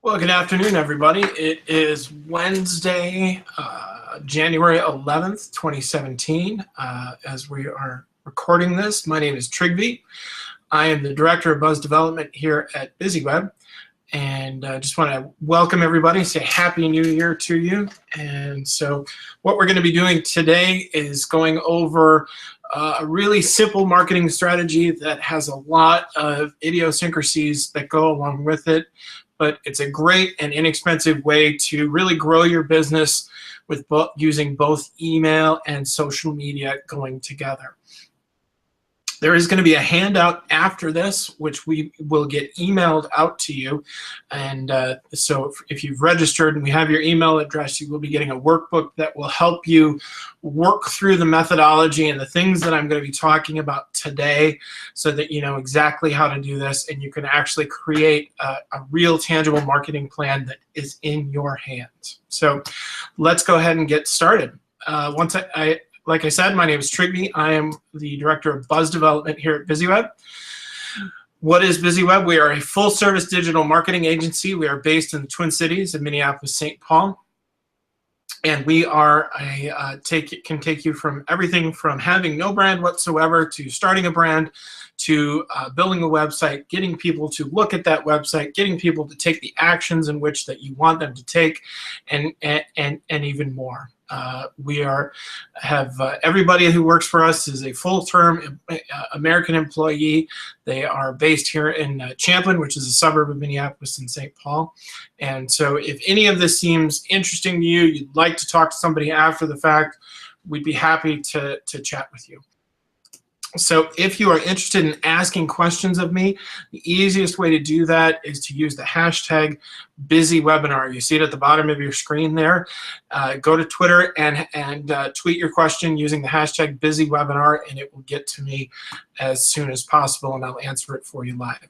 Well, good afternoon, everybody. It is Wednesday, January 11th, 2017. As we are recording this, my name is Trigby. I am the Director of Buzz Development here at BusyWeb. And just want to welcome everybody, say Happy New Year to you. And so what we're going to be doing today is going over a really simple marketing strategy that has a lot of idiosyncrasies that go along with it. But it's a great and inexpensive way to really grow your business with using both email and social media going together. There is going to be a handout after this, which we will get emailed out to you. And so if you've registered and we have your email address, you will be getting a workbook that will help you work through the methodology and the things that I'm going to be talking about today so that you know exactly how to do this and you can actually create a real tangible marketing plan that is in your hands. So let's go ahead and get started. Like I said, my name is Trigby. I am the Director of Buzz Development here at BusyWeb. What is BusyWeb? We are a full-service digital marketing agency. We are based in the Twin Cities in Minneapolis, St. Paul. And we are can take you from everything from having no brand whatsoever to starting a brand to building a website, getting people to look at that website, getting people to take the actions in which that you want them to take, and even more. Everybody who works for us is a full-term American employee. They are based here in Champlin, which is a suburb of Minneapolis and St. Paul. And so if any of this seems interesting to you, you'd like to talk to somebody after the fact, we'd be happy to chat with you. So if you are interested in asking questions of me, the easiest way to do that is to use the hashtag BusyWebinar. You see it at the bottom of your screen there. Go to Twitter and tweet your question using the hashtag BusyWebinar, and it will get to me as soon as possible, and I'll answer it for you live.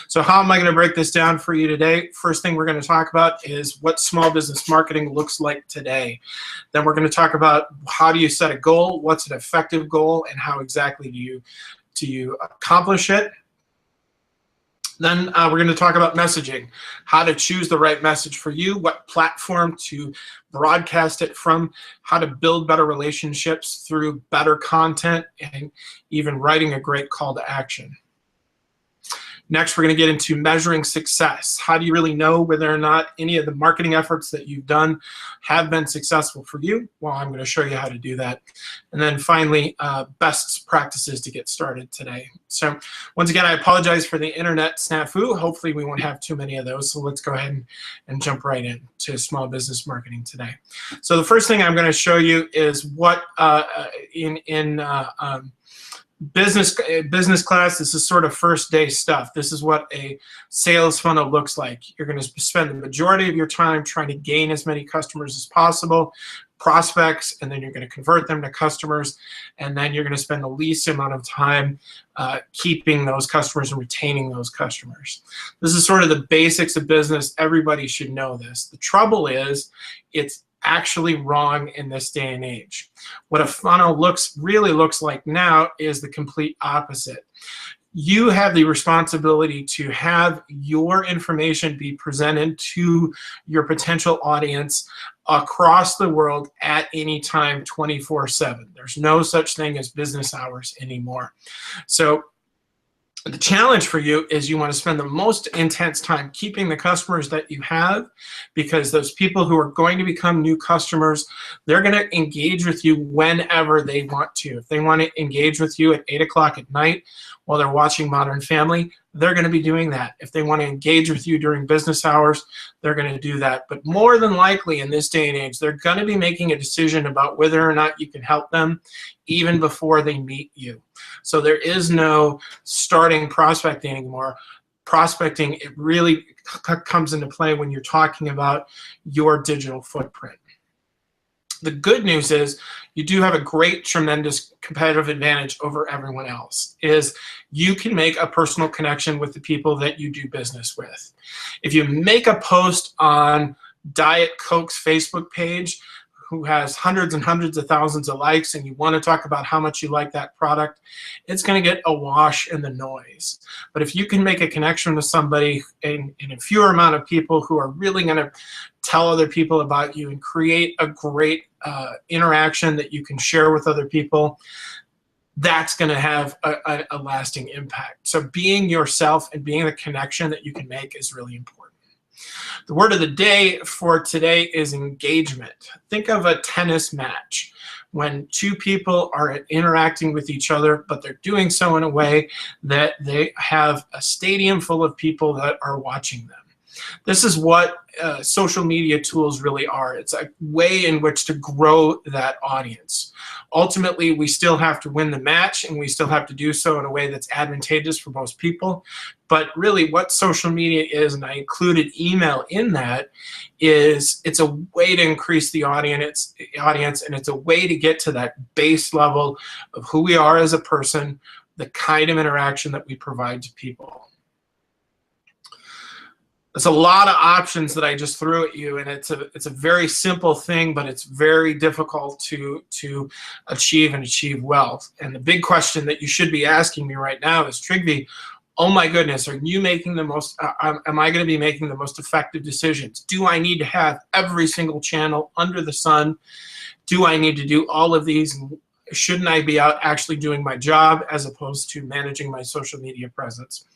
So how am I going to break this down for you today? First thing we're going to talk about is what small business marketing looks like today. Then we're going to talk about how do you set a goal, what's an effective goal, and how exactly do you accomplish it. Then we're going to talk about messaging, how to choose the right message for you, what platform to broadcast it from, how to build better relationships through better content, and even writing a great call to action. Next, we're going to get into measuring success. How do you really know whether or not any of the marketing efforts that you've done have been successful for you? Well, I'm going to show you how to do that. And then finally, best practices to get started today. So once again, I apologize for the internet snafu. Hopefully we won't have too many of those. So let's go ahead and jump right into small business marketing today. So the first thing I'm going to show you is what business class, this is sort of first day stuff. This is what a sales funnel looks like. You're going to spend the majority of your time trying to gain as many customers as possible, prospects, and then you're going to convert them to customers, and then you're going to spend the least amount of time keeping those customers and retaining those customers. This is sort of the basics of business. Everybody should know this. The trouble is it's actually wrong in this day and age. What a funnel really looks like now is the complete opposite. You have the responsibility to have your information be presented to your potential audience across the world at any time, 24/7. There's no such thing as business hours anymore. So the challenge for you is you want to spend the most intense time keeping the customers that you have, because those people who are going to become new customers, they're going to engage with you whenever they want to. If they want to engage with you at 8 o'clock at night while they're watching Modern Family, they're going to be doing that. If they want to engage with you during business hours, they're going to do that. But more than likely in this day and age, they're going to be making a decision about whether or not you can help them even before they meet you. So there is no starting prospecting anymore. Prospecting, it really comes into play when you're talking about your digital footprint. The good news is you do have a great, tremendous competitive advantage over everyone else, is you can make a personal connection with the people that you do business with. If you make a post on Diet Coke's Facebook page, who has hundreds and hundreds of thousands of likes, and you want to talk about how much you like that product, it's going to get awash in the noise. But if you can make a connection with somebody in a fewer amount of people who are really going to tell other people about you and create a great interaction that you can share with other people, that's going to have a lasting impact. So being yourself and being the connection that you can make is really important. The word of the day for today is engagement. Think of a tennis match. When two people are interacting with each other, but they're doing so in a way that they have a stadium full of people that are watching them. This is what social media tools really are. It's a way in which to grow that audience. Ultimately, we still have to win the match, and we still have to do so in a way that's advantageous for most people. But really what social media is, and I included email in that, is it's a way to increase the audience, and it's a way to get to that base level of who we are as a person, the kind of interaction that we provide to people. There's a lot of options that I just threw at you, and it's a very simple thing, but it's very difficult to achieve and achieve well. And the big question that you should be asking me right now is, Trygve, oh my goodness, are you making the most, am I going to be making the most effective decisions? Do I need to have every single channel under the sun? Do I need to do all of these? Shouldn't I be out actually doing my job as opposed to managing my social media presence?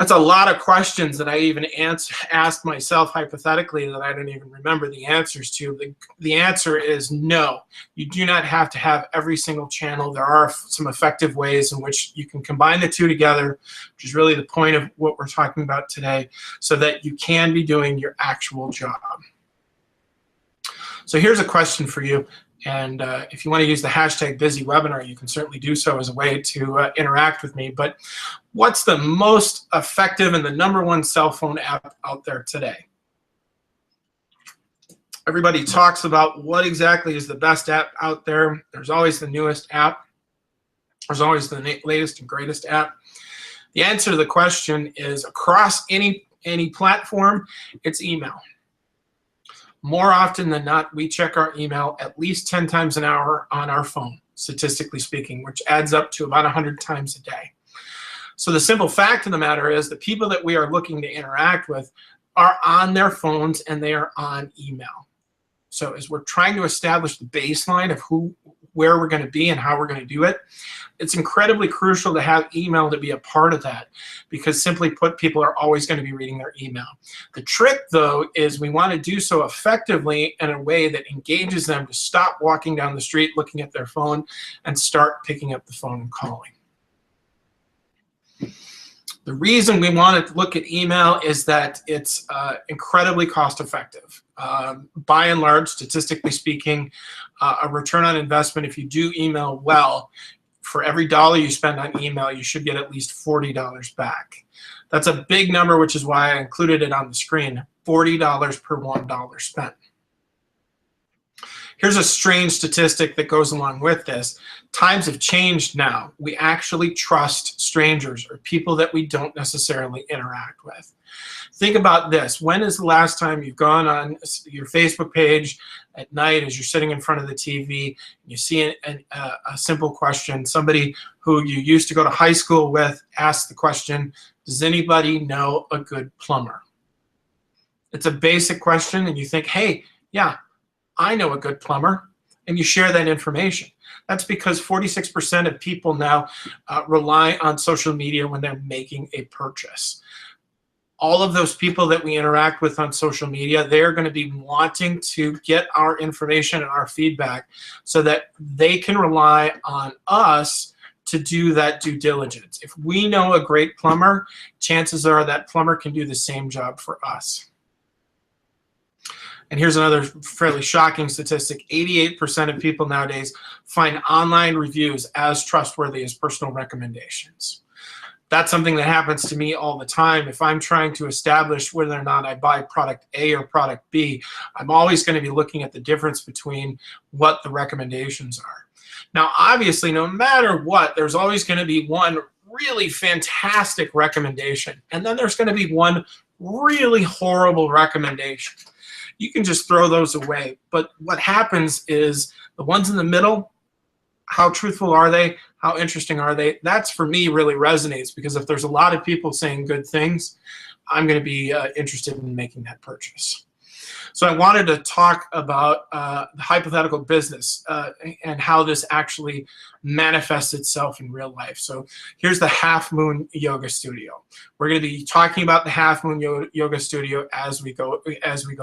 That's a lot of questions that I even asked myself hypothetically that I don't even remember the answers to. The answer is no. You do not have to have every single channel. There are some effective ways in which you can combine the two together, which is really the point of what we're talking about today, so that you can be doing your actual job. So here's a question for you. And if you want to use the hashtag BusyWebinar, you can certainly do so as a way to interact with me. But what's the most effective and the #1 cell phone app out there today? Everybody talks about what exactly is the best app out there. There's always the newest app. There's always the latest and greatest app. The answer to the question is, across any platform, it's email. More often than not, we check our email at least 10 times an hour on our phone, statistically speaking, which adds up to about 100 times a day. So the simple fact of the matter is the people that we are looking to interact with are on their phones and they are on email. So as we're trying to establish the baseline of where we're going to be and how we're going to do it, it's incredibly crucial to have email to be a part of that, because simply put, people are always going to be reading their email. The trick, though, is we want to do so effectively in a way that engages them to stop walking down the street looking at their phone and start picking up the phone and calling. The reason we want to look at email is that it's incredibly cost effective. By and large, statistically speaking, a return on investment, if you do email well, for every $1 you spend on email, you should get at least $40 back. That's a big number, which is why I included it on the screen, $40 per $1 spent. Here's a strange statistic that goes along with this. Times have changed now. We actually trust strangers or people that we don't necessarily interact with. Think about this. When is the last time you've gone on your Facebook page at night as you're sitting in front of the TV and you see a simple question? Somebody who you used to go to high school with asks the question, does anybody know a good plumber? It's a basic question, and you think, hey, yeah, I know a good plumber, and you share that information. That's because 46% of people now rely on social media when they're making a purchase. All of those people that we interact with on social media, they're going to be wanting to get our information and our feedback so that they can rely on us to do that due diligence. If we know a great plumber, chances are that plumber can do the same job for us. And here's another fairly shocking statistic. 88% of people nowadays find online reviews as trustworthy as personal recommendations. That's something that happens to me all the time. If I'm trying to establish whether or not I buy product A or product B, I'm always going to be looking at the difference between what the recommendations are. Now, obviously, no matter what, there's always going to be one really fantastic recommendation, and then there's going to be one really horrible recommendation. you can just throw those away. But what happens is the ones in the middle, how truthful are they? How interesting are they? That's, for me, really resonates, because if there's a lot of people saying good things, I'm going to be interested in making that purchase. So I wanted to talk about the hypothetical business and how this actually manifests itself in real life. So here's the Half Moon Yoga Studio. We're going to be talking about the Half Moon Yoga Studio as we go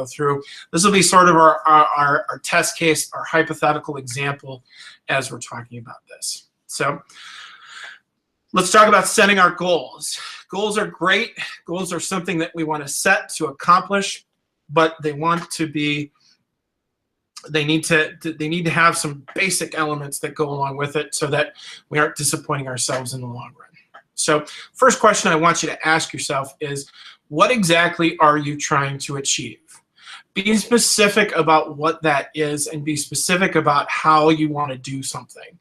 through. This will be sort of our test case, our hypothetical example as we're talking about this. So let's talk about setting our goals. Goals are great. Goals are something that we want to set to accomplish, but they need to have some basic elements that go along with it so that we aren't disappointing ourselves in the long run. So first question I want you to ask yourself is, what exactly are you trying to achieve? Be specific about what that is, and be specific about how you want to do something.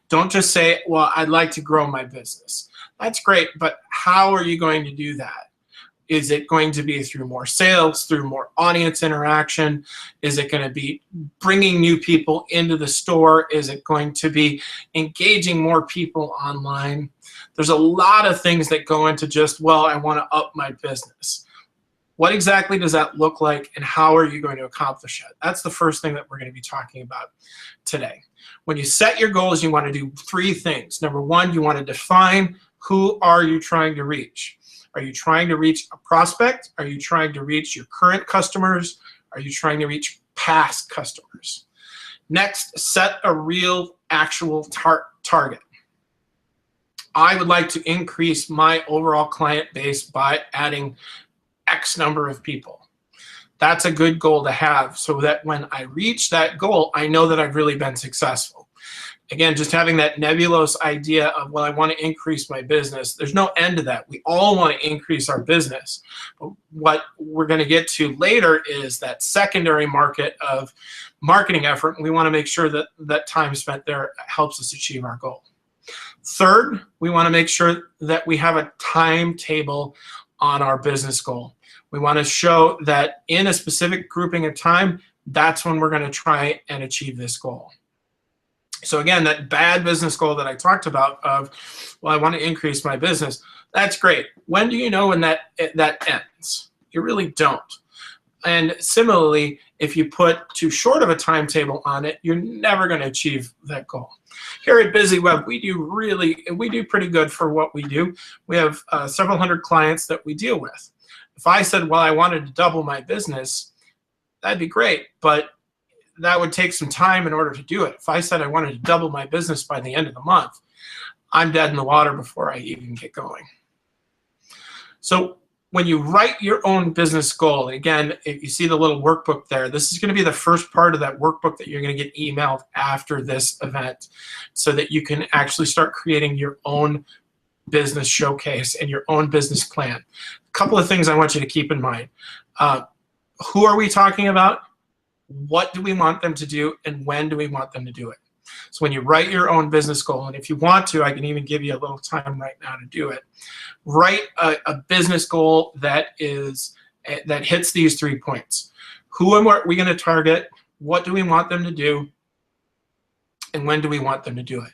Don't just say, well, I'd like to grow my business. That's great, but how are you going to do that? Is it going to be through more sales, through more audience interaction? Is it going to be bringing new people into the store? Is it going to be engaging more people online? There's a lot of things that go into just, well, I want to up my business. What exactly does that look like, and how are you going to accomplish it? That's the first thing that we're going to be talking about today. When you set your goals, you want to do three things. Number one, you want to define who are you trying to reach. Are you trying to reach a prospect? Are you trying to reach your current customers? Are you trying to reach past customers? Next, set a real, actual target. I would like to increase my overall client base by adding X number of people. That's a good goal to have, so that when I reach that goal, I know that I've really been successful. Again, just having that nebulous idea of, well, I want to increase my business. There's no end to that. We all want to increase our business. But what we're going to get to later is that secondary market of marketing effort. And we want to make sure that that time spent there helps us achieve our goal. Third, we want to make sure that we have a timetable on our business goal. We want to show that in a specific grouping of time, that's when we're going to try and achieve this goal. So again, that bad business goal that I talked about of, well, I want to increase my business, that's great. When do you know when that ends? You really don't. And similarly, if you put too short of a timetable on it, you're never going to achieve that goal. Here at BusyWeb, we do pretty good for what we do. We have several hundred clients that we deal with. If I said, well, I wanted to double my business, that'd be great, but that would take some time in order to do it. If I said I wanted to double my business by the end of the month, I'm dead in the water before I even get going. So when you write your own business goal, and again, if you see the little workbook there, this is going to be the first part of that workbook that you're going to get emailed after this event, so that you can actually start creating your own business showcase and your own business plan. A couple of things I want you to keep in mind. Who are we talking about? What do we want them to do, and when do we want them to do it? So when you write your own business goal, and if you want to, I can even give you a little time right now to do it. Write a business goal that hits these 3 points. Who are we going to target? What do we want them to do? And when do we want them to do it?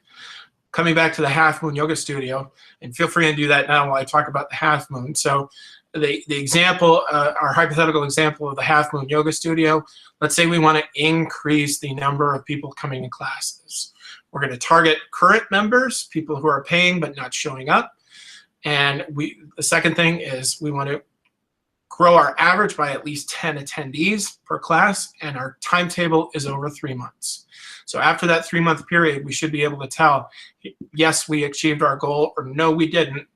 Coming back to the Half Moon Yoga Studio, and feel free to do that now while I talk about the half moon. So the example, our hypothetical example of the Half Moon Yoga Studio, let's say we want to increase the number of people coming to classes. We're going to target current members, people who are paying but not showing up. And the second thing is we want to grow our average by at least 10 attendees per class, and our timetable is over 3 months. So after that 3-month period, we should be able to tell, yes, we achieved our goal, or no, we didn't,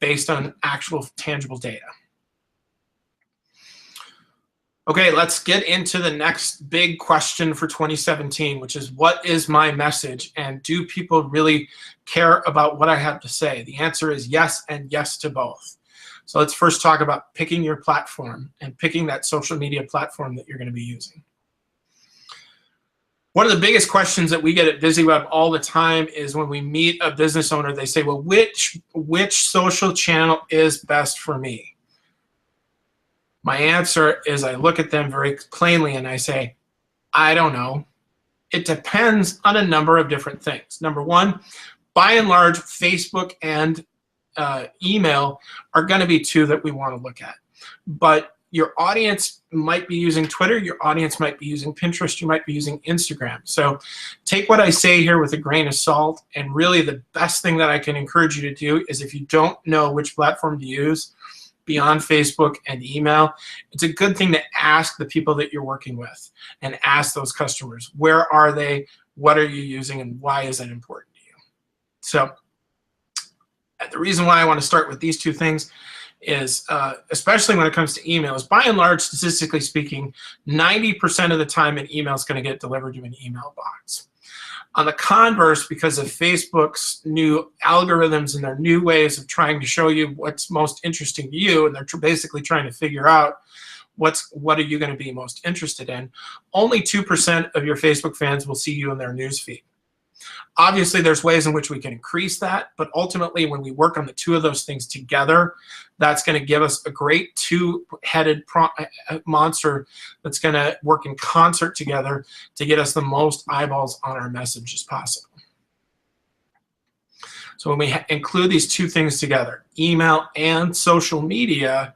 based on actual tangible data. Okay, let's get into the next big question for 2017, which is, what is my message, and do people really care about what I have to say? The answer is yes, and yes to both. So let's first talk about picking your platform and picking that social media platform that you're going to be using. One of the biggest questions that we get at BusyWeb all the time is when we meet a business owner, they say, well, which social channel is best for me? My answer is I look at them very plainly and I say, I don't know. It depends on a number of different things. Number one, by and large, Facebook and email are going to be two that we want to look at. But your audience might be using Twitter, your audience might be using Pinterest, you might be using Instagram. So take what I say here with a grain of salt, and really the best thing that I can encourage you to do is, if you don't know which platform to use beyond Facebook and email, it's a good thing to ask the people that you're working with and ask those customers, where are they, what are you using, and why is that important to you? So the reason why I want to start with these two things is, especially when it comes to email, is by and large, statistically speaking, 90% of the time an email is going to get delivered to an email box. On the converse, because of Facebook's new algorithms and their new ways of trying to show you what's most interesting to you, and they're basically trying to figure out what are you going to be most interested in, only 2% of your Facebook fans will see you in their news feed. Obviously, there's ways in which we can increase that, but ultimately, when we work on the two of those things together, that's going to give us a great two-headed monster that's going to work in concert together to get us the most eyeballs on our message as possible. So when we include these two things together, email and social media,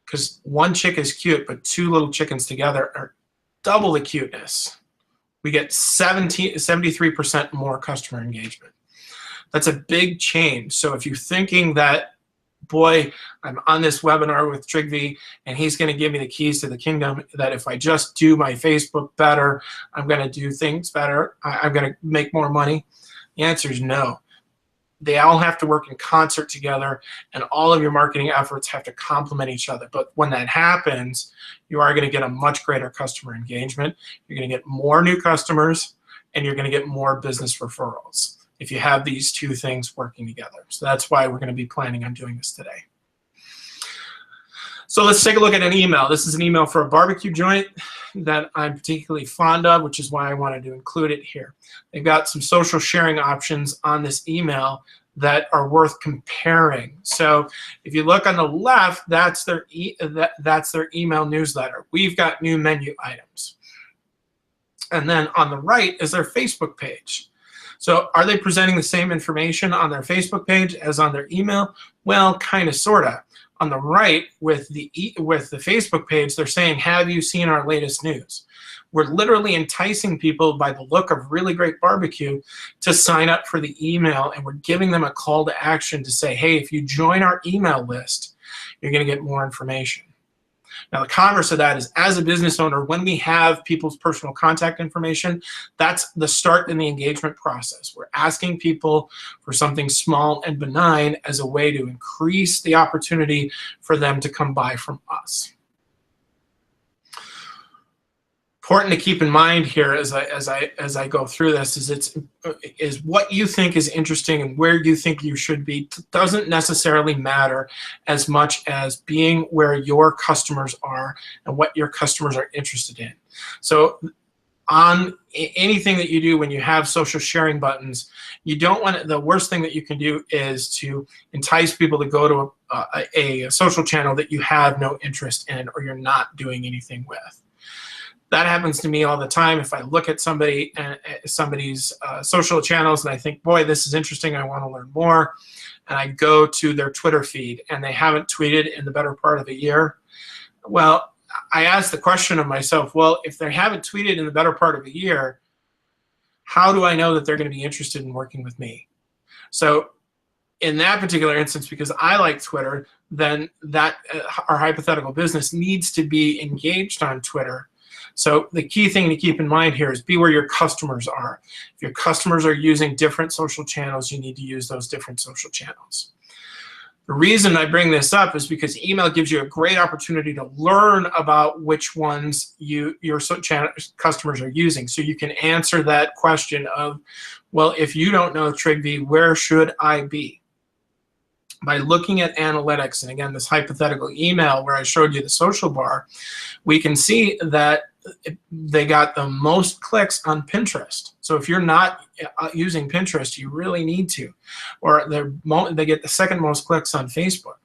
because one chick is cute, but two little chickens together are double the cuteness. We get 73% more customer engagement. That's a big change. So if you're thinking that, boy, I'm on this webinar with Trygve and he's going to give me the keys to the kingdom, that if I just do my Facebook better, I'm going to do things better, I'm going to make more money, the answer is no. They all have to work in concert together, and all of your marketing efforts have to complement each other. But when that happens, you are going to get a much greater customer engagement. You're going to get more new customers, and you're going to get more business referrals if you have these two things working together. So that's why we're going to be planning on doing this today. So let's take a look at an email. This is an email for a barbecue joint that I'm particularly fond of, which is why I wanted to include it here. They've got some social sharing options on this email that are worth comparing. So if you look on the left, that's their email newsletter. We've got new menu items. And then on the right is their Facebook page. So are they presenting the same information on their Facebook page as on their email? Well, kind of, sort of. On the right with the Facebook page, they're saying, have you seen our latest news? We're literally enticing people by the look of really great barbecue to sign up for the email, and we're giving them a call to action to say, hey, if you join our email list, you're going to get more information. Now, the converse of that is, as a business owner, when we have people's personal contact information, that's the start in the engagement process. We're asking people for something small and benign as a way to increase the opportunity for them to come buy from us. Important to keep in mind here as I go through this is what you think is interesting and where you think you should be doesn't necessarily matter as much as being where your customers are and what your customers are interested in. So on anything that you do when you have social sharing buttons, you don't want to, the worst thing that you can do is to entice people to go to a social channel that you have no interest in or you're not doing anything with. That happens to me all the time. If I look at somebody's social channels and I think, boy, this is interesting, I want to learn more, and I go to their Twitter feed and they haven't tweeted in the better part of a year, well, I ask the question of myself, well, if they haven't tweeted in the better part of a year, how do I know that they're going to be interested in working with me? So in that particular instance, because I like Twitter, then that our hypothetical business needs to be engaged on Twitter. So the key thing to keep in mind here is be where your customers are. If your customers are using different social channels, you need to use those different social channels. The reason I bring this up is because email gives you a great opportunity to learn about which ones your customers are using. So you can answer that question of, well, if you don't know Trygve, where should I be? By looking at analytics, and again, this hypothetical email where I showed you the social bar, we can see that they got the most clicks on Pinterest. So if you're not using Pinterest, you really need to. Or they get the second most clicks on Facebook.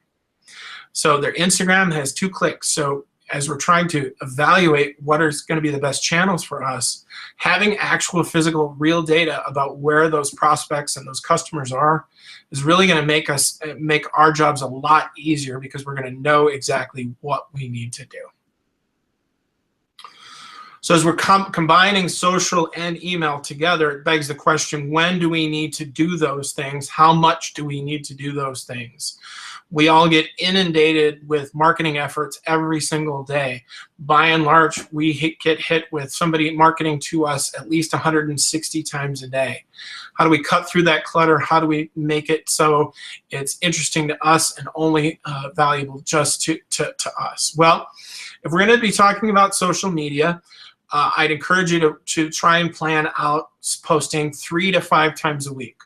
So their Instagram has 2 clicks. So as we're trying to evaluate what is going to be the best channels for us, having actual physical real data about where those prospects and those customers are is really going to make our jobs a lot easier, because we're going to know exactly what we need to do. So as we're combining social and email together, it begs the question, when do we need to do those things? How much do we need to do those things? We all get inundated with marketing efforts every single day. By and large, we get hit with somebody marketing to us at least 160 times a day. How do we cut through that clutter? How do we make it so it's interesting to us and only valuable just to us? Well, if we're going to be talking about social media, I'd encourage you to try and plan out posting 3 to 5 times a week.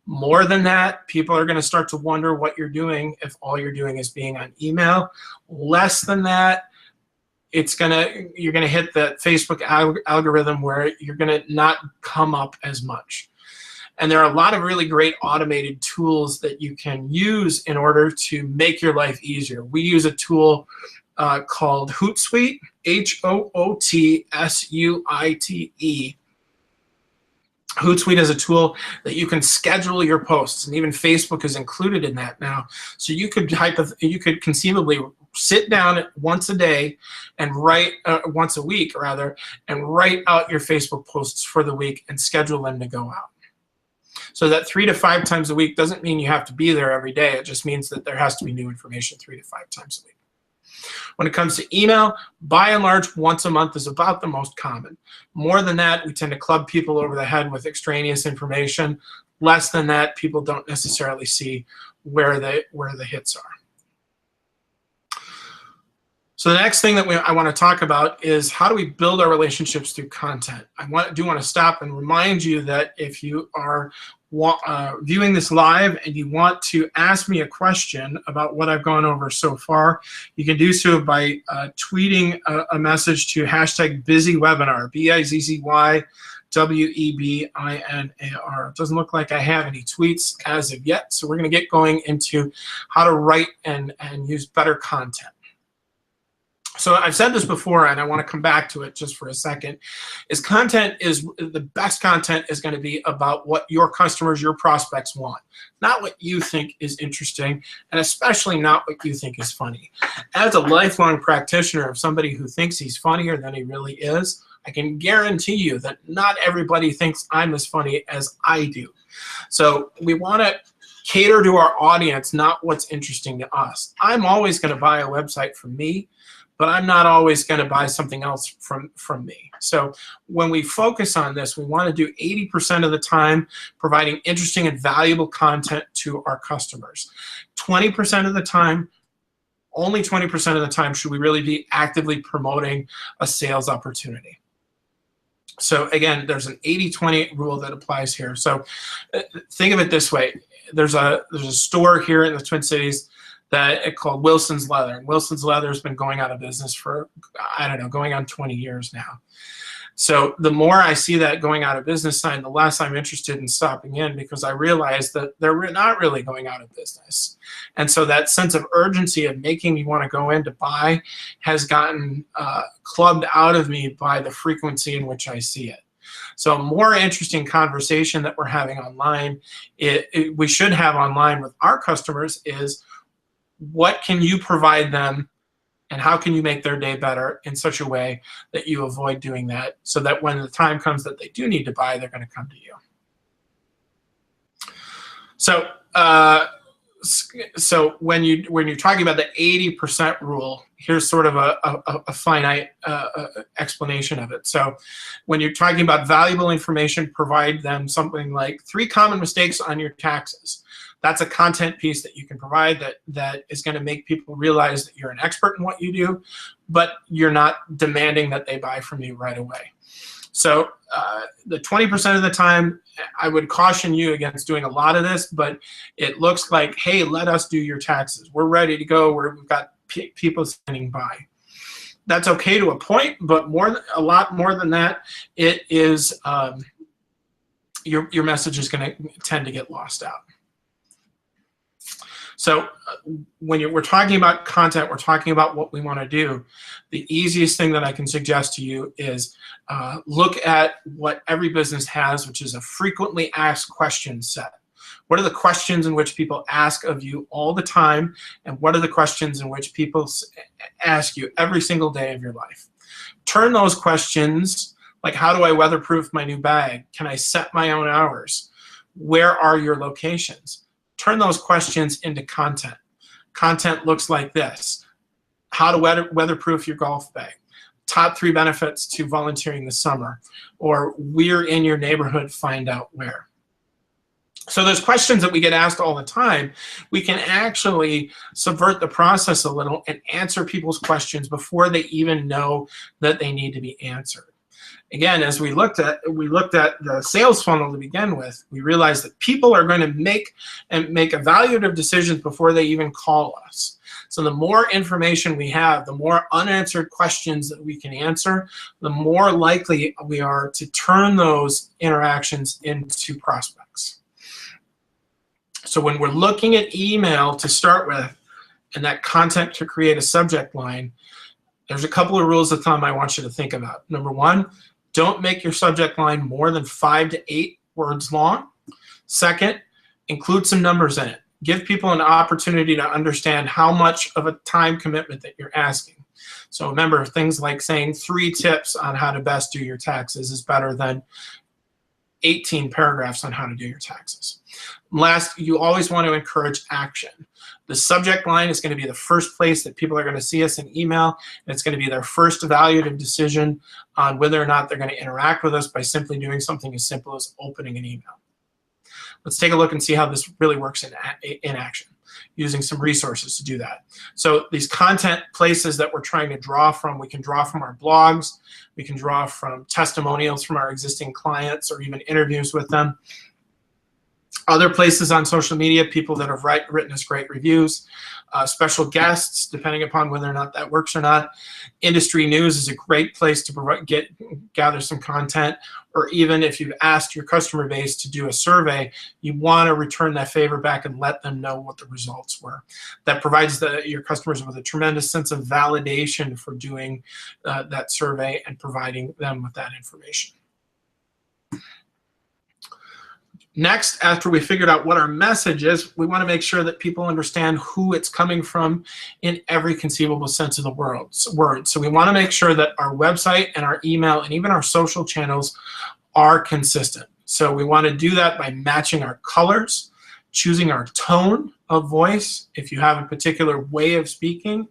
More than that, people are going to start to wonder what you're doing if all you're doing is being on email. Less than that, you're going to hit the Facebook algorithm where you're going to not come up as much. And there are a lot of really great automated tools that you can use in order to make your life easier. We use a tool called Hootsuite, Hootsuite. Hootsuite is a tool that you can schedule your posts, and even Facebook is included in that now. So you could conceivably sit down once a day and write once a week rather, and write out your Facebook posts for the week and schedule them to go out. So that 3 to 5 times a week doesn't mean you have to be there every day. It just means that there has to be new information 3 to 5 times a week. When it comes to email, by and large, once a month is about the most common. More than that, we tend to club people over the head with extraneous information. Less than that, people don't necessarily see where the hits are. So the next thing that I want to talk about is, how do we build our relationships through content? I do want to stop and remind you that if you are viewing this live and you want to ask me a question about what I've gone over so far, you can do so by tweeting a message to #BusyWebinar, BIZZYWEBINAR. It doesn't look like I have any tweets as of yet, so we're going to get going into how to write and use better content. So I've said this before, and I want to come back to it just for a second, is the best content is going to be about what your customers, your prospects want, not what you think is interesting, and especially not what you think is funny. As a lifelong practitioner of somebody who thinks he's funnier than he really is, I can guarantee you that not everybody thinks I'm as funny as I do. So we want to cater to our audience, not what's interesting to us. I'm always going to buy a website from me, but I'm not always going to buy something else from me. So when we focus on this, we want to do 80% of the time providing interesting and valuable content to our customers. 20% of the time, only 20% of the time, should we really be actively promoting a sales opportunity. So again, there's an 80-20 rule that applies here. So think of it this way. There's a store here in the Twin Cities called Wilson's Leather. And Wilson's Leather has been going out of business for, I don't know, going on 20 years now. So the more I see that going out of business sign, the less I'm interested in stopping in, because I realize that they're not really going out of business. And so that sense of urgency of making me want to go in to buy has gotten clubbed out of me by the frequency in which I see it. So a more interesting conversation that we're having online, we should have online with our customers, is what can you provide them and how can you make their day better in such a way that you avoid doing that, so that when the time comes that they do need to buy, they're going to come to you. So when you're talking about the 80% rule, here's sort of a finite explanation of it. So when you're talking about valuable information, provide them something like 3 common mistakes on your taxes. That's a content piece that you can provide that is going to make people realize that you're an expert in what you do, but you're not demanding that they buy from you right away. So the 20% of the time, I would caution you against doing a lot of this, but it looks like, hey, let us do your taxes. We're ready to go. We've got people standing by. That's okay to a point, but a lot more than that, it is your message is going to tend to get lost out. So when we're talking about content, we're talking about what we want to do. The easiest thing that I can suggest to you is look at what every business has, which is a frequently asked questions set. What are the questions in which people ask of you all the time, and what are the questions in which people ask you every single day of your life? Turn those questions, like how do I weatherproof my new bag? Can I set my own hours? Where are your locations? Turn those questions into content. Content looks like this. How to weatherproof your golf bag. Top 3 benefits to volunteering this summer. Or we're in your neighborhood, find out where. So those questions that we get asked all the time, we can actually subvert the process a little and answer people's questions before they even know that they need to be answered. Again, as we looked at the sales funnel to begin with, we realized that people are going to make evaluative decisions before they even call us. So the more information we have, the more unanswered questions that we can answer, the more likely we are to turn those interactions into prospects. So when we're looking at email to start with, and that content to create a subject line, there's a couple of rules of thumb I want you to think about. Number 1, don't make your subject line more than 5 to 8 words long. Second, include some numbers in it. Give people an opportunity to understand how much of a time commitment that you're asking. So remember, things like saying 3 tips on how to best do your taxes is better than 18 paragraphs on how to do your taxes. Last, you always want to encourage action. The subject line is going to be the first place that people are going to see us in email, and it's going to be their first evaluative decision on whether or not they're going to interact with us by simply doing something as simple as opening an email. Let's take a look and see how this really works in action, using some resources to do that. So these content places that we're trying to draw from, we can draw from our blogs, we can draw from testimonials from our existing clients, or even interviews with them. Other places on social media, people that have written us great reviews, special guests, depending upon whether or not that works or not. Industry news is a great place to gather some content, or even if you've asked your customer base to do a survey, you want to return that favor back and let them know what the results were. That provides your customers with a tremendous sense of validation for doing that survey and providing them with that information. Next, after we figured out what our message is, we want to make sure that people understand who it's coming from in every conceivable sense of the word. So we want to make sure that our website and our email and even our social channels are consistent. So we want to do that by matching our colors, choosing our tone of voice. If you have a particular way of speaking,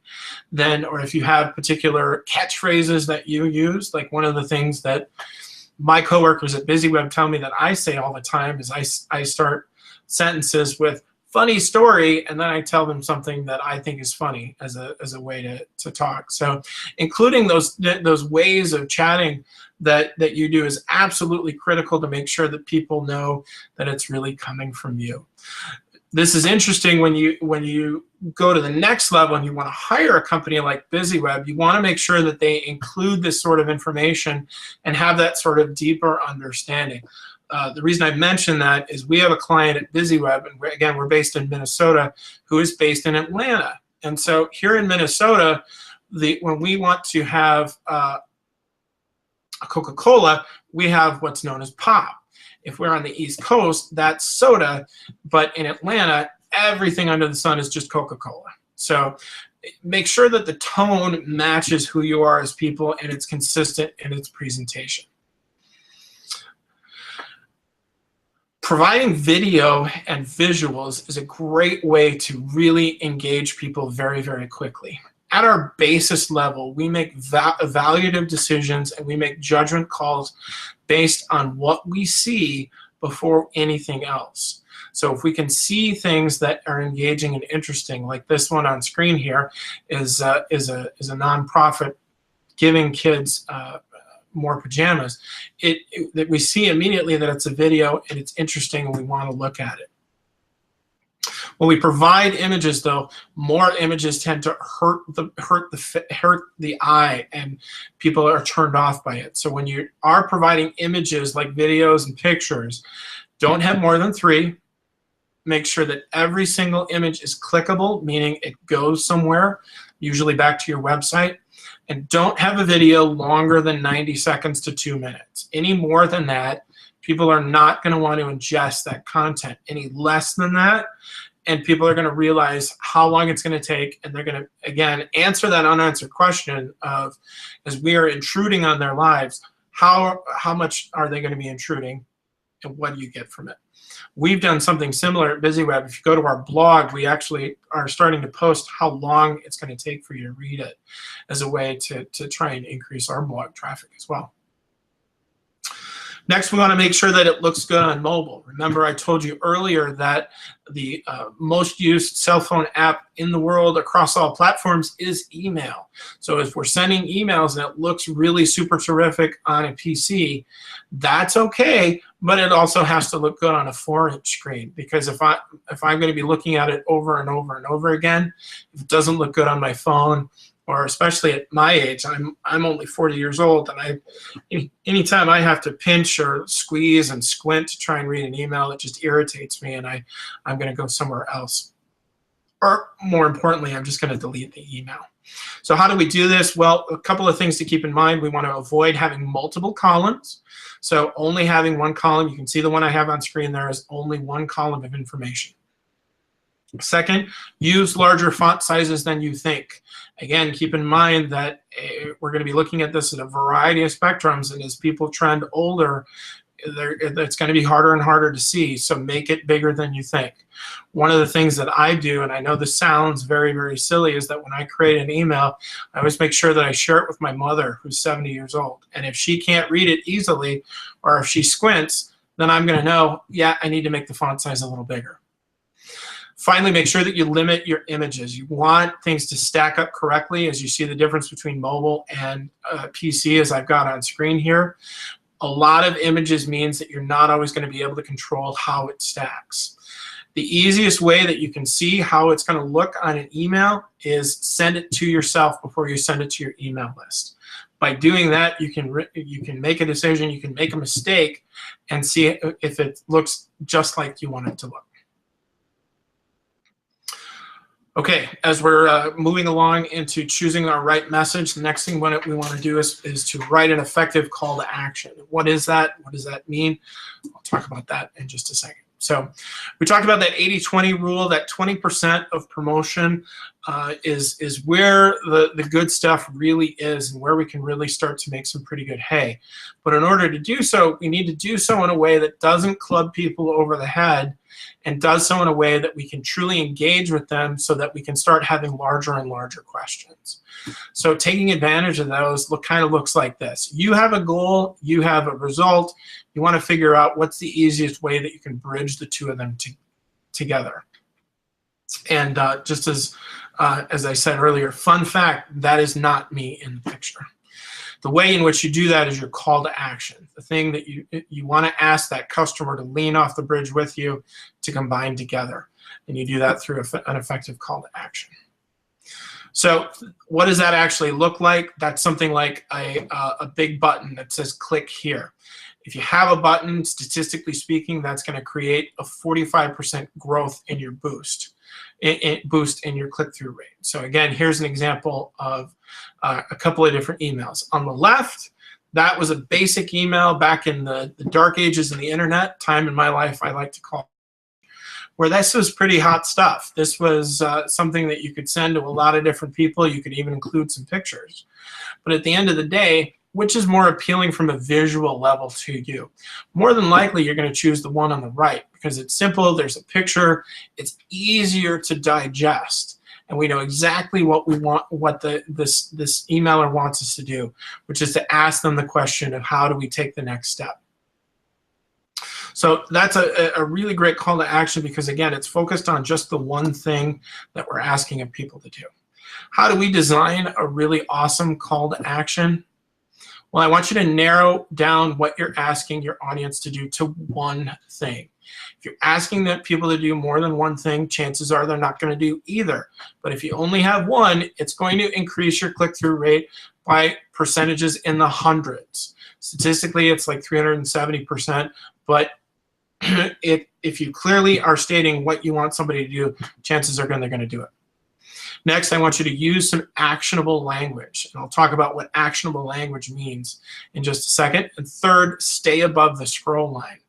then, or if you have particular catchphrases that you use, like one of the things that my coworkers at BusyWeb tell me that I say all the time is I start sentences with funny story, and then I tell them something that I think is funny as a way to talk. So including those ways of chatting that you do is absolutely critical to make sure that people know that it's really coming from you. This is interesting when you go to the next level and you want to hire a company like BusyWeb. You want to make sure that they include this sort of information and have that sort of deeper understanding. The reason I mention that is we have a client at BusyWeb, and again, we're based in Minnesota, who is based in Atlanta. And so here in Minnesota, when we want to have a Coca-Cola, we have what's known as pop. If we're on the East Coast, that's soda, but in Atlanta, everything under the sun is just Coca-Cola. So make sure that the tone matches who you are as people and it's consistent in its presentation. Providing video and visuals is a great way to really engage people very, very quickly. At our basis level, we make evaluative decisions and we make judgment calls based on what we see before anything else. So if we can see things that are engaging and interesting, like this one on screen here is a nonprofit giving kids more pajamas, that we see immediately that it's a video and it's interesting and we want to look at it. When we provide images, though, more images tend to hurt the eye, and people are turned off by it. So when you are providing images like videos and pictures, don't have more than 3. make sure that every single image is clickable, meaning it goes somewhere, usually back to your website. And don't have a video longer than 90 seconds to 2 minutes. Any more than that, people are not going to want to ingest that content. Any less than that, and people are going to realize how long it's going to take, and they're going to, again, answer that unanswered question of, as we are intruding on their lives, how much are they going to be intruding, and what do you get from it? We've done something similar at BusyWeb. If you go to our blog, we actually are starting to post how long it's going to take for you to read it as a way to try and increase our blog traffic as well. Next, we want to make sure that it looks good on mobile. Remember, I told you earlier that the most used cell phone app in the world across all platforms is email. So if we're sending emails and it looks really super terrific on a PC, that's okay, but it also has to look good on a 4-inch screen, because if I'm going to be looking at it over and over and over again, if it doesn't look good on my phone, or especially at my age, I'm only 40 years old, and anytime I have to pinch or squeeze and squint to try and read an email, it just irritates me, and I'm going to go somewhere else. Or more importantly, I'm just going to delete the email. So how do we do this? Well, a couple of things to keep in mind. We want to avoid having multiple columns. So only having one column. You can see the one I have on screen there is only one column of information. Second, use larger font sizes than you think. Again, keep in mind that we're going to be looking at this at a variety of spectrums, and as people trend older, it's going to be harder and harder to see, so make it bigger than you think. One of the things that I do, and I know this sounds very, very silly, is that when I create an email, I always make sure that I share it with my mother, who's 70 years old. And if she can't read it easily, or if she squints, then I'm going to know, yeah, I need to make the font size a little bigger. Finally, make sure that you limit your images. You want things to stack up correctly, as you see the difference between mobile and PC, as I've got on screen here. A lot of images means that you're not always going to be able to control how it stacks. The easiest way that you can see how it's going to look on an email is send it to yourself before you send it to your email list. By doing that, you can make a decision, you can make a mistake, and see if it looks just like you want it to look. Okay, as we're moving along into choosing our right message, the next thing we want to do is to write an effective call to action. What is that? What does that mean? I'll talk about that in just a second. So we talked about that 80-20 rule, that 20% of promotion is where the good stuff really is, and where we can really start to make some pretty good hay. But in order to do so, we need to do so in a way that doesn't club people over the head, and does so in a way that we can truly engage with them, so that we can start having larger and larger questions. So taking advantage of those kind of looks like this. You have a goal, you have a result, you want to figure out what's the easiest way that you can bridge the two of them together. And just as I said earlier, fun fact, that is not me in the picture. The way in which you do that is your call to action, the thing that you want to ask that customer to lean off the bridge with you, to combine together. And you do that through an effective call to action. So what does that actually look like? That's something like a big button that says click here. If you have a button, statistically speaking, that's going to create a 45% growth in your boost in your click-through rate. So again, here's an example of a couple of different emails. On the left, that was a basic email back in the dark ages of the internet, time in my life I like to call, where this was pretty hot stuff. This was something that you could send to a lot of different people. You could even include some pictures. But at the end of the day, which is more appealing from a visual level to you? More than likely, you're going to choose the one on the right, because it's simple, there's a picture, it's easier to digest, and we know exactly what we want, what this emailer wants us to do, which is to ask them the question of how do we take the next step. So that's a really great call to action, because again, it's focused on just the one thing that we're asking of people to do. How do we design a really awesome call to action? Well, I want you to narrow down what you're asking your audience to do to one thing. If you're asking people to do more than one thing, chances are they're not going to do either. But if you only have one, it's going to increase your click-through rate by percentages in the hundreds. Statistically, it's like 370%, but if you clearly are stating what you want somebody to do, chances are they're going to do it. Next, I want you to use some actionable language, and I'll talk about what actionable language means in just a second. And third, stay above the scroll line.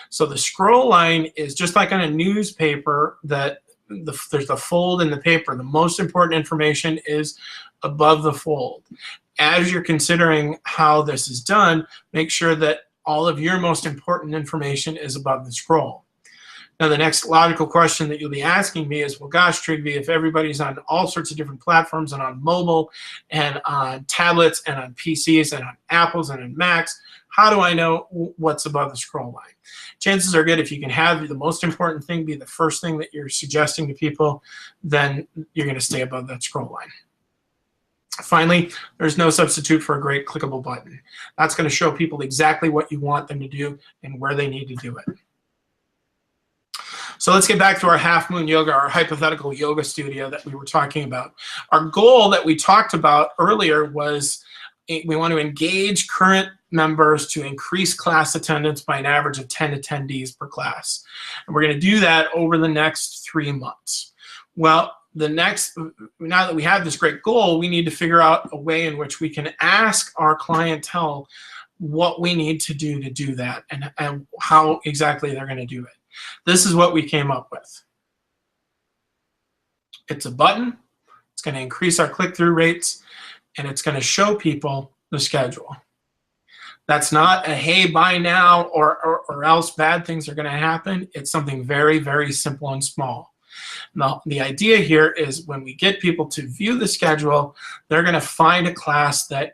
So the scroll line is just like on a newspaper that there's the fold in the paper. The most important information is above the fold. As you're considering how this is done, make sure that all of your most important information is above the scroll. Now, the next logical question that you'll be asking me is, well, gosh, Trigby, if everybody's on all sorts of different platforms and on mobile and on tablets and on PCs and on Apples and on Macs, how do I know what's above the scroll line? Chances are good if you can have the most important thing be the first thing that you're suggesting to people, then you're going to stay above that scroll line. Finally, there's no substitute for a great clickable button. That's going to show people exactly what you want them to do and where they need to do it. So let's get back to our Half Moon Yoga, our hypothetical yoga studio that we were talking about. Our goal that we talked about earlier was we want to engage current members to increase class attendance by an average of 10 attendees per class. And we're going to do that over the next 3 months. Well, now that we have this great goal, we need to figure out a way in which we can ask our clientele what we need to do that and how exactly they're going to do it. This is what we came up with. It's a button. It's going to increase our click-through rates, and it's going to show people the schedule. That's not a, hey, buy now, or else bad things are going to happen. It's something very, very simple and small. Now, the idea here is when we get people to view the schedule, they're going to find a class that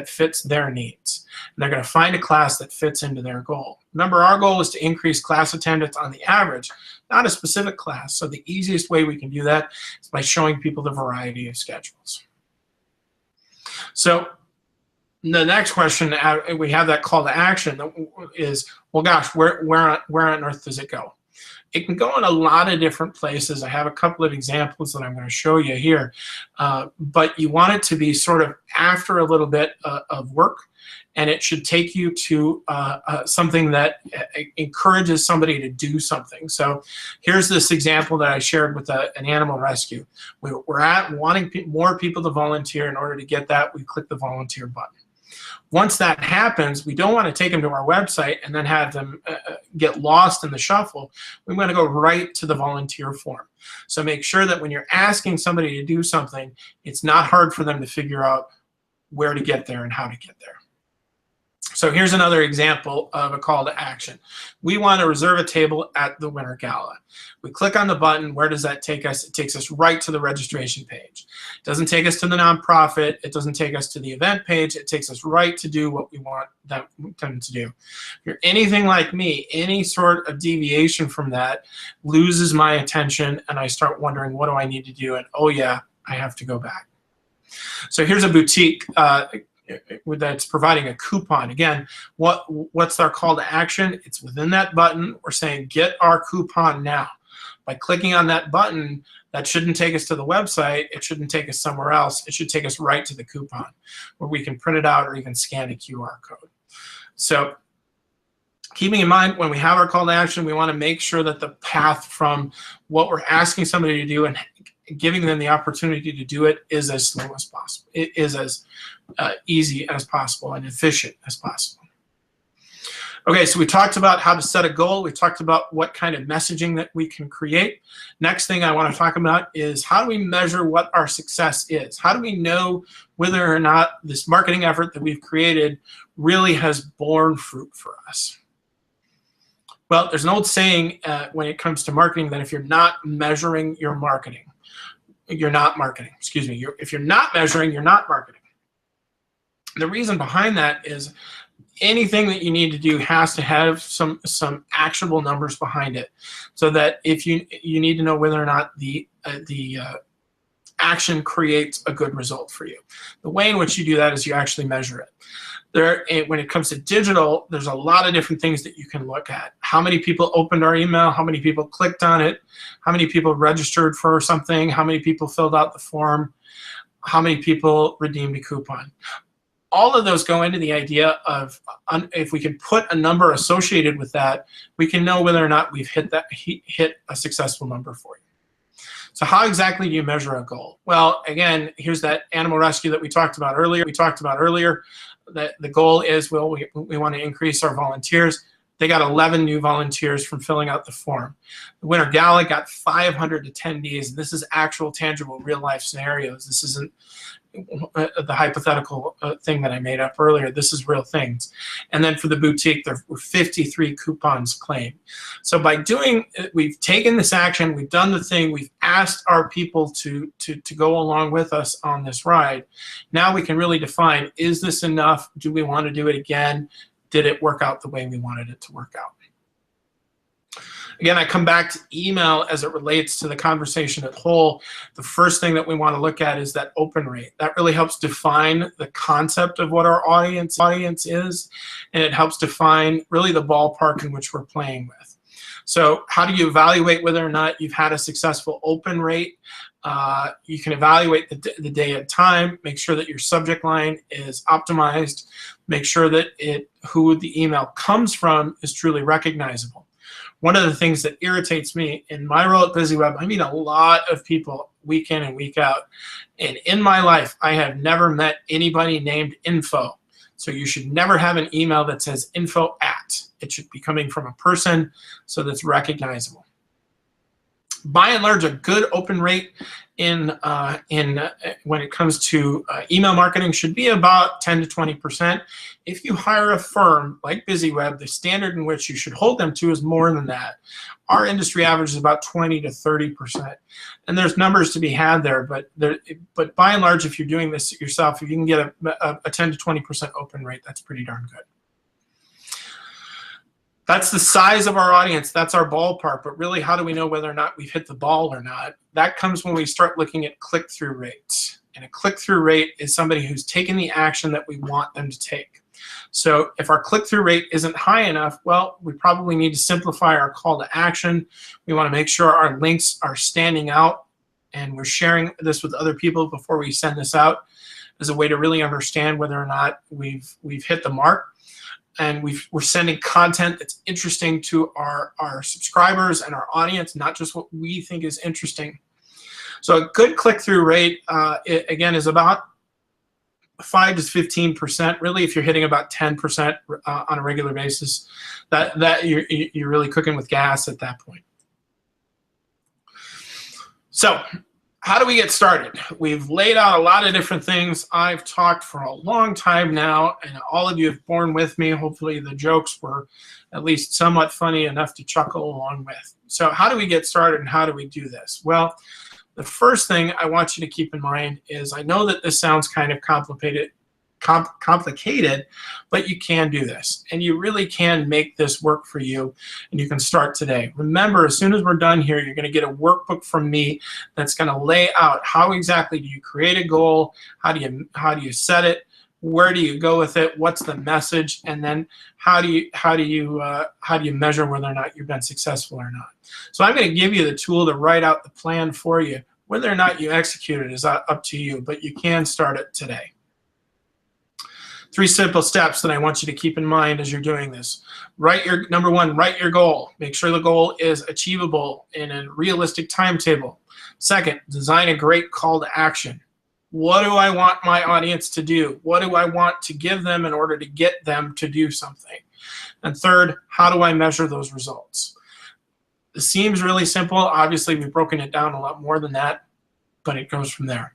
fits their needs. And they're going to find a class that fits into their goal. Remember, our goal is to increase class attendance on the average, not a specific class. So the easiest way we can do that is by showing people the variety of schedules. So the next question, we have that call to action is, well, gosh, where on earth does it go? It can go in a lot of different places. I have a couple of examples that I'm going to show you here. But you want it to be sort of after a little bit of work, and it should take you to something that encourages somebody to do something. So here's this example that I shared with an animal rescue. We're wanting more people to volunteer. In order to get that, we click the volunteer button. Once that happens, we don't want to take them to our website and then have them get lost in the shuffle. We want to go right to the volunteer form. So make sure that when you're asking somebody to do something, it's not hard for them to figure out where to get there and how to get there. So here's another example of a call to action. We want to reserve a table at the Winter Gala. We click on the button. Where does that take us? It takes us right to the registration page. It doesn't take us to the nonprofit. It doesn't take us to the event page. It takes us right to do what we want them to do. If you're anything like me, any sort of deviation from that loses my attention, and I start wondering, what do I need to do? And oh yeah, I have to go back. So here's a boutique that's providing a coupon. Again, what's our call to action? It's within that button. We're saying get our coupon now. By clicking on that button, that shouldn't take us to the website. It shouldn't take us somewhere else. It should take us right to the coupon where we can print it out or even scan a QR code. So keeping in mind, when we have our call to action, we want to make sure that the path from what we're asking somebody to do and giving them the opportunity to do it is as slow as possible. It is as easy as possible and efficient as possible. Okay, so we talked about how to set a goal. We talked about what kind of messaging that we can create. Next thing I want to talk about is how do we measure what our success is? How do we know whether or not this marketing effort that we've created really has borne fruit for us? Well, there's an old saying when it comes to marketing that if you're not measuring your marketing, you're not marketing. Excuse me. If you're not measuring, you're not marketing. The reason behind that is anything that you need to do has to have some actionable numbers behind it, so that if you need to know whether or not the action creates a good result for you. The way in which you do that is you actually measure it. When it comes to digital, there's a lot of different things that you can look at. How many people opened our email? How many people clicked on it? How many people registered for something? How many people filled out the form? How many people redeemed a coupon? all of those go into the idea of if we can put a number associated with that, we can know whether or not we've hit a successful number for you. So how exactly do you measure a goal? Well, again, here's that animal rescue that we talked about earlier. That the goal is, well, we want to increase our volunteers. They got 11 new volunteers from filling out the form. The Winter Gala got 500 attendees. This is actual, tangible, real-life scenarios. This isn't the hypothetical thing that I made up earlier. This is real things. And then for the boutique, there were 53 coupons claimed. So by doing, we've taken this action, we've done the thing, we've asked our people to go along with us on this ride. Now we can really define, is this enough? Do we want to do it again? Did it work out the way we wanted it to work out? Again, I come back to email as it relates to the conversation at whole. The first thing that we want to look at is that open rate. That really helps define the concept of what our audience is, and it helps define really the ballpark in which we're playing with. So how do you evaluate whether or not you've had a successful open rate? You can evaluate the day and time, make sure that your subject line is optimized, make sure that who the email comes from is truly recognizable. One of the things that irritates me in my role at BusyWeb, I meet a lot of people week in and week out. And in my life, I have never met anybody named info. So you should never have an email that says info at. It should be coming from a person so that's recognizable. By and large, a good open rate when it comes to email marketing should be about 10 to 20%. If you hire a firm like BusyWeb, the standard in which you should hold them to is more than that. Our industry average is about 20 to 30%. And there's numbers to be had there, but by and large, if you're doing this yourself, if you can get a 10 to 20% open rate, that's pretty darn good. That's the size of our audience. That's our ballpark. But really, how do we know whether or not we've hit the ball or not? That comes when we start looking at click-through rates. And a click-through rate is somebody who's taken the action that we want them to take. So if our click-through rate isn't high enough, well, we probably need to simplify our call to action. We want to make sure our links are standing out, and we're sharing this with other people before we send this out as a way to really understand whether or not we've hit the mark. And we're sending content that's interesting to our subscribers and our audience, not just what we think is interesting. So a good click-through rate, again, is about 5 to 15%. Really, if you're hitting about 10% on a regular basis, that you're really cooking with gas at that point. So how do we get started? We've laid out a lot of different things. I've talked for a long time now, and all of you have borne with me. Hopefully the jokes were at least somewhat funny enough to chuckle along with. So how do we get started and how do we do this? Well, the first thing I want you to keep in mind is, I know that this sounds kind of complicated, but you can do this, and you really can make this work for you, and you can start today. Remember, as soon as we're done here, you're going to get a workbook from me that's going to lay out how exactly do you create a goal, how do you set it, where do you go with it, what's the message, and then how do you measure whether or not you've been successful or not. So I'm going to give you the tool to write out the plan for you. Whether or not you execute it is up to you, but you can start it today. 3 simple steps that I want you to keep in mind as you're doing this. Number 1, write your goal. Make sure the goal is achievable in a realistic timetable. 2nd, design a great call to action. What do I want my audience to do? What do I want to give them in order to get them to do something? And 3rd, how do I measure those results? It seems really simple. Obviously, we've broken it down a lot more than that, but it goes from there.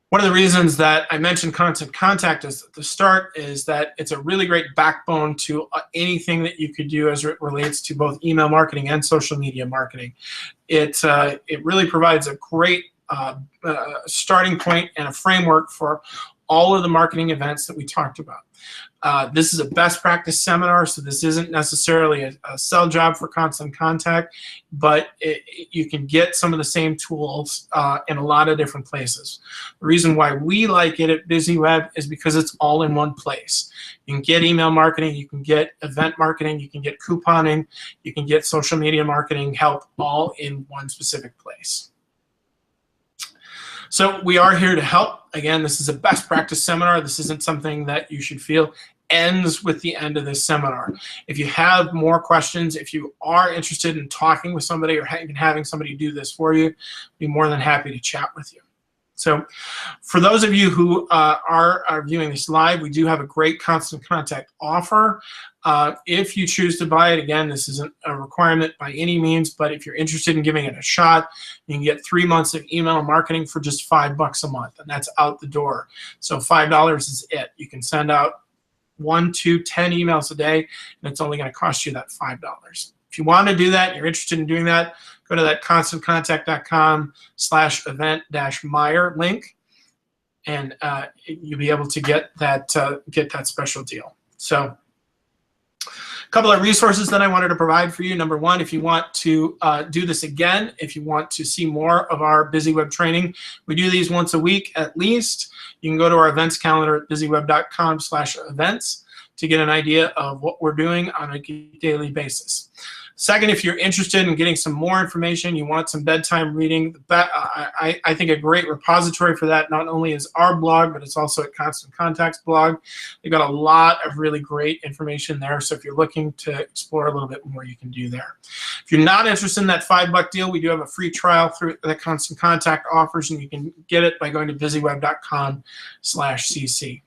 One of the reasons that I mentioned constant contact at the start is that it's a really great backbone to anything that you could do as it relates to both email marketing and social media marketing. It really provides a great starting point and a framework for all of the marketing events that we talked about. This is a best practice seminar, so this isn't necessarily a sell job for constant contact, but you can get some of the same tools in a lot of different places. The reason why we like it at BusyWeb is because it's all in one place. You can get email marketing, you can get event marketing, you can get couponing, you can get social media marketing help all in one specific place. So we are here to help. Again, this is a best practice seminar. This isn't something that you should feel ends with the end of this seminar. If you have more questions, if you are interested in talking with somebody or even having somebody do this for you, I'd be more than happy to chat with you. So for those of you who are viewing this live, we do have a great Constant Contact offer. If you choose to buy it, again, this isn't a requirement by any means, but if you're interested in giving it a shot, you can get 3 months of email marketing for just $5 a month, and that's out the door. So $5 is it. You can send out 1, 2, 10 emails a day, and it's only going to cost you that $5. If you want to do that, you're interested in doing that, go to that constantcontact.com/event-meyer link, and you'll be able to get that special deal. So a couple of resources that I wanted to provide for you. Number one, if you want to do this again, if you want to see more of our BusyWeb training, we do these once a week at least. You can go to our events calendar at busyweb.com/events to get an idea of what we're doing on a daily basis. Second, if you're interested in getting some more information, you want some bedtime reading, I think a great repository for that not only is our blog, but it's also at Constant Contact's blog. They've got a lot of really great information there, so if you're looking to explore a little bit more, you can do there. If you're not interested in that $5 deal, we do have a free trial through that Constant Contact offers, and you can get it by going to busyweb.com/cc.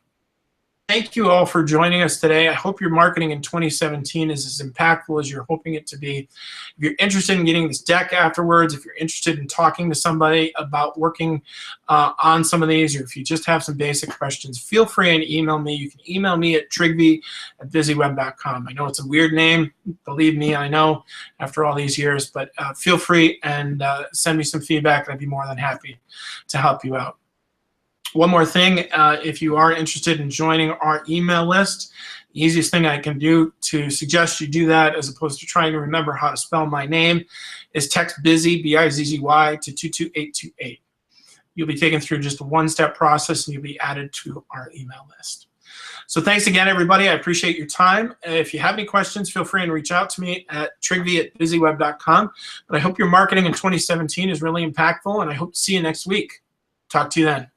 Thank you all for joining us today. I hope your marketing in 2017 is as impactful as you're hoping it to be. If you're interested in getting this deck afterwards, if you're interested in talking to somebody about working on some of these, or if you just have some basic questions, feel free and email me. You can email me at trigby@busyweb.com. I know it's a weird name. Believe me, I know after all these years, but feel free and send me some feedback, and I'd be more than happy to help you out. One more thing, if you are interested in joining our email list, the easiest thing I can do to suggest you do that, as opposed to trying to remember how to spell my name, is text BUSY, B-I-Z-Z-Y, to 22828. You'll be taken through just a one-step process, and you'll be added to our email list. So thanks again, everybody. I appreciate your time. If you have any questions, feel free and reach out to me at trigby@busyweb.com. But I hope your marketing in 2017 is really impactful, and I hope to see you next week. Talk to you then.